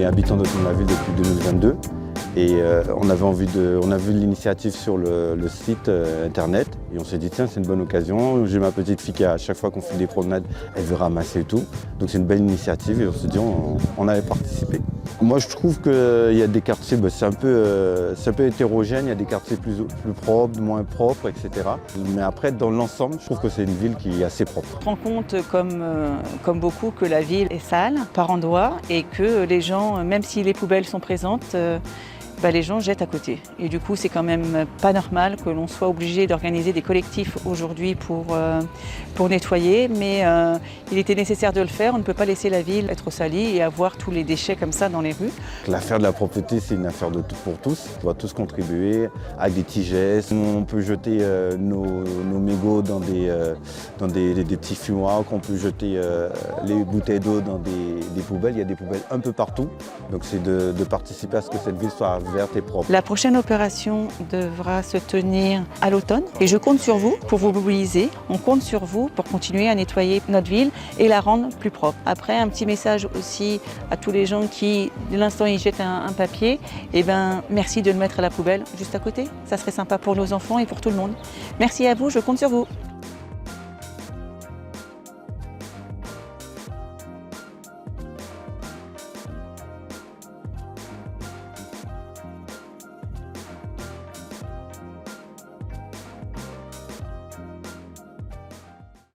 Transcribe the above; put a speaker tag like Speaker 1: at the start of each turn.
Speaker 1: est habitant d'Autun-la-Ville depuis 2022 et on a vu l'initiative sur le site internet et on s'est dit tiens c'est une bonne occasion, j'ai ma petite fille qui à chaque fois qu'on fait des promenades elle veut ramasser et tout, donc c'est une belle initiative et on s'est dit on allait participer. Moi je trouve qu'il y a des quartiers, c'est un peu hétérogène, il y a des quartiers plus propres, moins propres, etc. Mais après dans l'ensemble je trouve que c'est une ville qui est assez propre.
Speaker 2: On se rend compte comme beaucoup que la ville est sale par endroits et que les gens, même si les poubelles sont présentes, les gens jettent à côté. Et du coup, c'est quand même pas normal que l'on soit obligé d'organiser des collectifs aujourd'hui pour nettoyer, mais il était nécessaire de le faire. On ne peut pas laisser la ville être salie et avoir tous les déchets comme ça dans les rues.
Speaker 1: L'affaire de la propreté, c'est une affaire pour tous. On doit tous contribuer avec des petits gestes. On peut jeter nos mégots dans des petits fumoirs, on peut jeter les bouteilles d'eau dans des poubelles. Il y a des poubelles un peu partout. Donc c'est de participer à ce que cette ville soit verte et propre.
Speaker 2: La prochaine opération devra se tenir à l'automne et je compte sur vous pour vous mobiliser. On compte sur vous pour continuer à nettoyer notre ville et la rendre plus propre. Après, un petit message aussi à tous les gens qui, de l'instant, ils jettent un papier. Merci de le mettre à la poubelle juste à côté. Ça serait sympa pour nos enfants et pour tout le monde. Merci à vous, je compte sur vous.